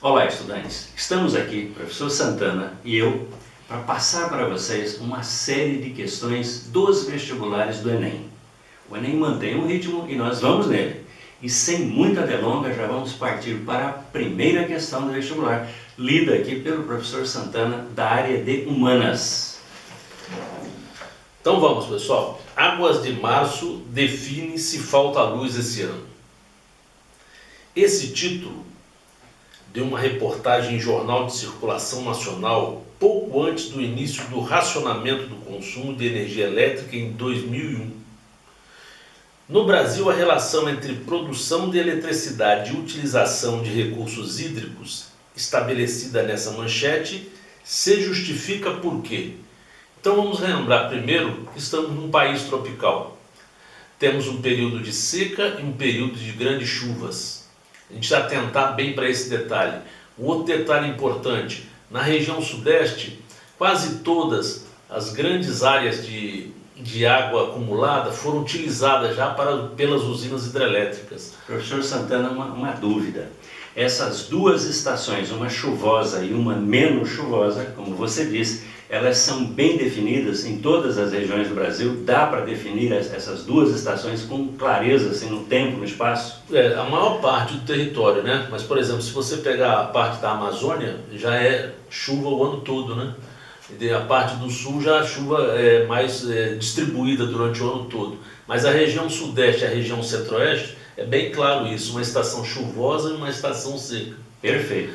Olá, estudantes! Estamos aqui, professor Santana e eu, para passar para vocês uma série de questões dos vestibulares do Enem. O Enem mantém um ritmo e nós vamos nele. E sem muita delonga, já vamos partir para a primeira questão do vestibular, lida aqui pelo professor Santana, da área de Humanas. Então vamos, pessoal. Águas de Março define se falta luz esse ano. Esse título de uma reportagem em jornal de circulação nacional pouco antes do início do racionamento do consumo de energia elétrica em 2001. No Brasil, a relação entre produção de eletricidade e utilização de recursos hídricos, estabelecida nessa manchete, se justifica por quê? Então vamos lembrar primeiro que estamos num país tropical. Temos um período de seca e um período de grandes chuvas. A gente vai atentar bem para esse detalhe. Um outro detalhe importante, na região sudeste, quase todas as grandes áreas de água acumulada foram utilizadas já pelas usinas hidrelétricas. Professor Santana, uma dúvida. Essas duas estações, uma chuvosa e uma menos chuvosa, como você disse, elas são bem definidas em todas as regiões do Brasil? Dá para definir essas duas estações com clareza, assim, no tempo, no espaço? A maior parte do território, né? Mas, por exemplo, se você pegar a parte da Amazônia, já é chuva o ano todo, né? E a parte do sul já a chuva é mais distribuída durante o ano todo. Mas a região sudeste e a região centro-oeste, é bem claro isso, uma estação chuvosa e uma estação seca. Perfeito.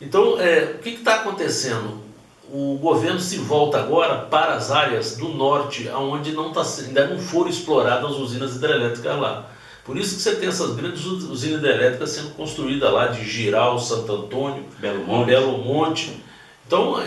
Então, o que está acontecendo? O governo se volta agora para as áreas do norte, onde ainda não foram exploradas as usinas hidrelétricas lá. Por isso que você tem essas grandes usinas hidrelétricas sendo construídas lá, de Jirau, Santo Antônio, Belo Monte. Então,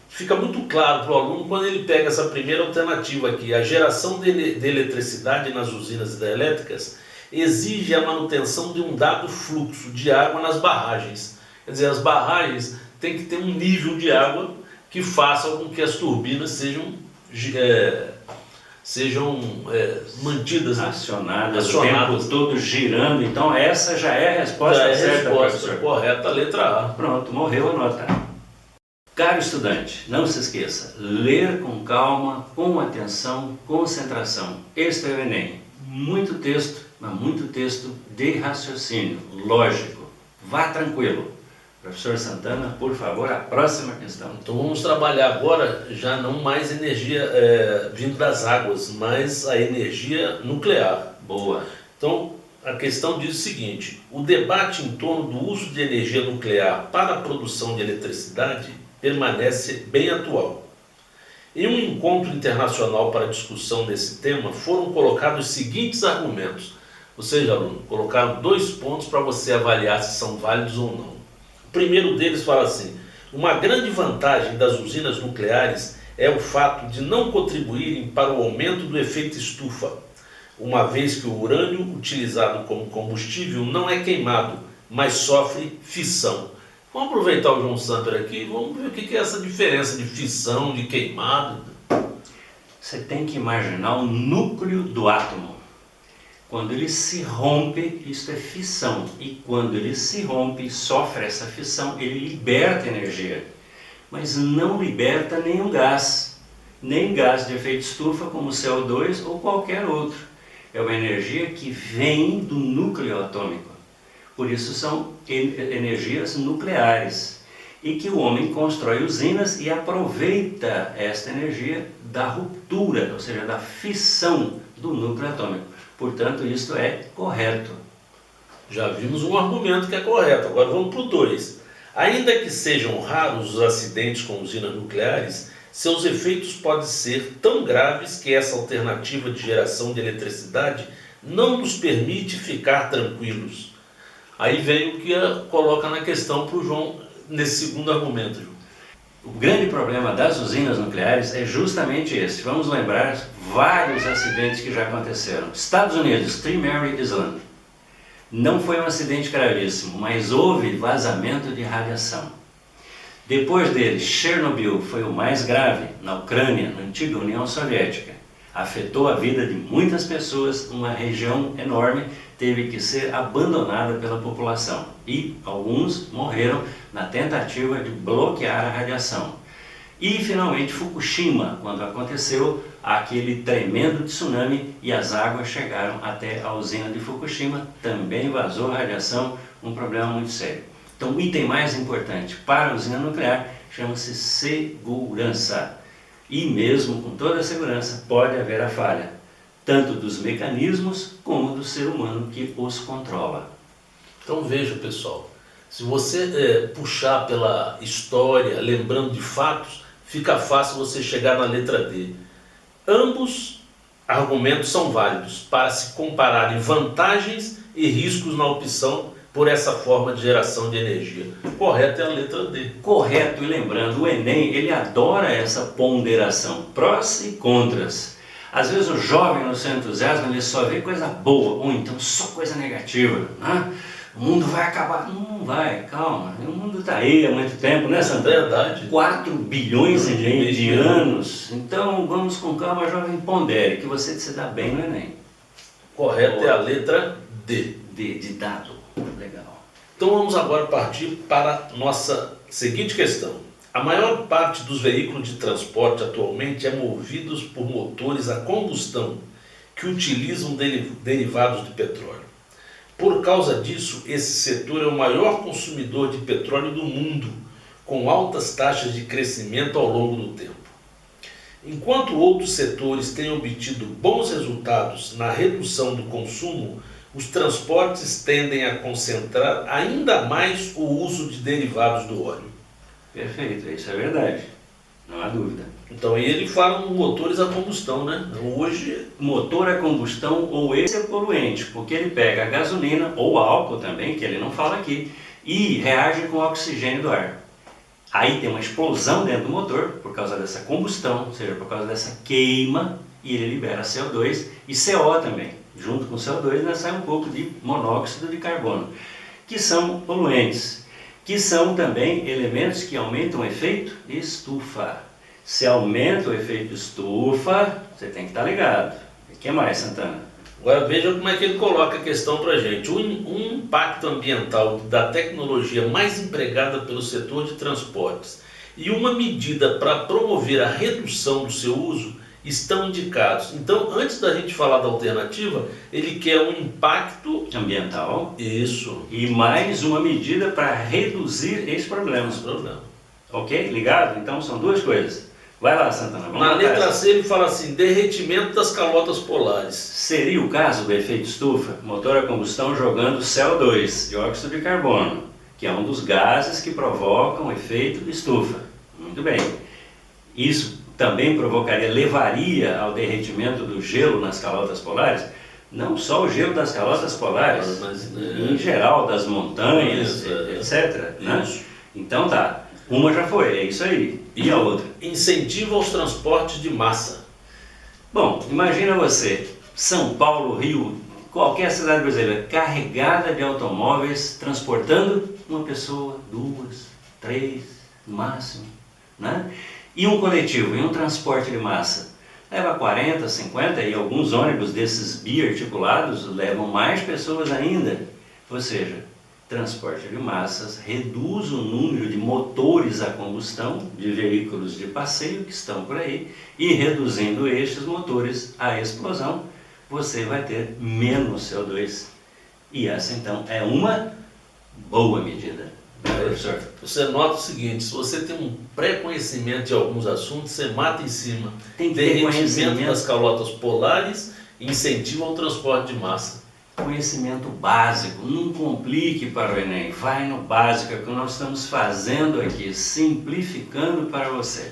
fica muito claro para o aluno quando ele pega essa primeira alternativa aqui. A geração de eletricidade nas usinas hidrelétricas exige a manutenção de um dado fluxo de água nas barragens. Quer dizer, as barragens têm que ter um nível de água que faça com que as turbinas sejam mantidas, acionadas o tempo todo girando. Então essa já é a resposta certa, professor? Correta, a letra A. Pronto, morreu a nota. Caro estudante, não se esqueça, ler com calma, com atenção, concentração. Este é o Enem. Muito texto, mas muito texto de raciocínio, lógico. Vá tranquilo. Professor Santana, por favor, a próxima questão. Então vamos trabalhar agora já não mais energia vindo das águas, mas a energia nuclear. Boa. Então a questão diz o seguinte: o debate em torno do uso de energia nuclear para a produção de eletricidade permanece bem atual. Em um encontro internacional para discussão desse tema foram colocados os seguintes argumentos. Ou seja, aluno, colocaram 2 pontos para você avaliar se são válidos ou não. O primeiro deles fala assim: uma grande vantagem das usinas nucleares é o fato de não contribuírem para o aumento do efeito estufa, uma vez que o urânio utilizado como combustível não é queimado, mas sofre fissão. Vamos aproveitar o João Samper aqui e vamos ver o que é essa diferença de fissão, de queimado. Você tem que imaginar o núcleo do átomo. Quando ele se rompe, isso é fissão. E quando ele se rompe, sofre essa fissão, ele liberta energia. Mas não liberta nenhum gás. Nem gás de efeito estufa, como o CO2 ou qualquer outro. É uma energia que vem do núcleo atômico. Por isso são energias nucleares. E que o homem constrói usinas e aproveita esta energia da ruptura, ou seja, da fissão do núcleo atômico. Portanto, isto é correto. Já vimos um argumento que é correto, agora vamos para o 2. Ainda que sejam raros os acidentes com usinas nucleares, seus efeitos podem ser tão graves que essa alternativa de geração de eletricidade não nos permite ficar tranquilos. Aí vem o que coloca na questão para o João, nesse segundo argumento, João. O grande problema das usinas nucleares é justamente esse. Vamos lembrar vários acidentes que já aconteceram. Estados Unidos, Three Mary Island. Não foi um acidente gravíssimo, mas houve vazamento de radiação. Depois dele, Chernobyl foi o mais grave, na Ucrânia, na antiga União Soviética. afetou a vida de muitas pessoas, uma região enorme teve que ser abandonada pela população e alguns morreram na tentativa de bloquear a radiação. E finalmente Fukushima, quando aconteceu aquele tremendo tsunami e as águas chegaram até a usina de Fukushima, também vazou radiação, um problema muito sério. Então o item mais importante para a usina nuclear chama-se segurança. E mesmo com toda a segurança pode haver a falha, tanto dos mecanismos como do ser humano que os controla. Então veja, pessoal, se você puxar pela história, lembrando de fatos, fica fácil você chegar na letra D. Ambos argumentos são válidos para se compararem vantagens e riscos na opção por essa forma de geração de energia. Correto é a letra D. Correto, e lembrando, o Enem, ele adora essa ponderação, prós e contras. Às vezes o jovem no seu entusiasmo, ele só vê coisa boa, ou então só coisa negativa, né? O mundo vai acabar. Não vai, calma. O mundo está aí há muito tempo, né, Santana? Verdade. 4 bilhões de anos. Então vamos com calma, jovem, pondere, que você se dá bem no Enem. Correto é a letra D. D de dado. Legal. Então vamos agora partir para a nossa seguinte questão. A maior parte dos veículos de transporte atualmente é movidos por motores a combustão que utilizam derivados de petróleo. Por causa disso, esse setor é o maior consumidor de petróleo do mundo, com altas taxas de crescimento ao longo do tempo. Enquanto outros setores têm obtido bons resultados na redução do consumo, os transportes tendem a concentrar ainda mais o uso de derivados do óleo. Perfeito, isso é verdade, não há dúvida. Então, e ele fala em motores a combustão, né? Hoje, motor a combustão ou esse é poluente, porque ele pega a gasolina ou álcool também, que ele não fala aqui, e reage com o oxigênio do ar. Aí tem uma explosão dentro do motor por causa dessa combustão, ou seja, por causa dessa queima, e ele libera CO2 e CO também. Junto com o CO2 ainda sai um pouco de monóxido de carbono, que são poluentes, que são também elementos que aumentam o efeito estufa. Se aumenta o efeito estufa, você tem que estar ligado. O que mais, Santana? Agora veja como é que ele coloca a questão para a gente. O impacto ambiental da tecnologia mais empregada pelo setor de transportes e uma medida para promover a redução do seu uso estão indicados. Então, antes da gente falar da alternativa, ele quer um impacto ambiental. Isso. E mais uma medida para reduzir esse problema. Ok? Ligado? Então são duas coisas. Vai lá, Santana. Na letra C ele fala assim, derretimento das calotas polares. Seria o caso do efeito estufa, motor a combustão jogando CO2, dióxido de carbono, que é um dos gases que provocam o efeito estufa. Muito bem. Isso também levaria ao derretimento do gelo nas calotas polares? Não só o gelo das calotas polares, mas em geral das montanhas, etc. Né? Então tá. Uma já foi, é isso aí. E a outra? Incentivo aos transportes de massa. Bom, imagina você, São Paulo, Rio, qualquer cidade brasileira, carregada de automóveis, transportando uma pessoa, 2, 3, no máximo, né? E um coletivo, e um transporte de massa, leva 40, 50 e alguns ônibus desses biarticulados levam mais pessoas ainda. Ou seja, transporte de massas reduz o número de motores a combustão de veículos de passeio que estão por aí e reduzindo estes motores à explosão, você vai ter menos CO2. E essa então é uma boa medida. Professor? Você nota o seguinte, se você tem um pré-conhecimento de alguns assuntos, você mata em cima. Tem que ter derretimento das calotas polares e incentivo ao transporte de massa. Conhecimento básico, não complique para o Enem, vai no básico, é o que nós estamos fazendo aqui, simplificando para você.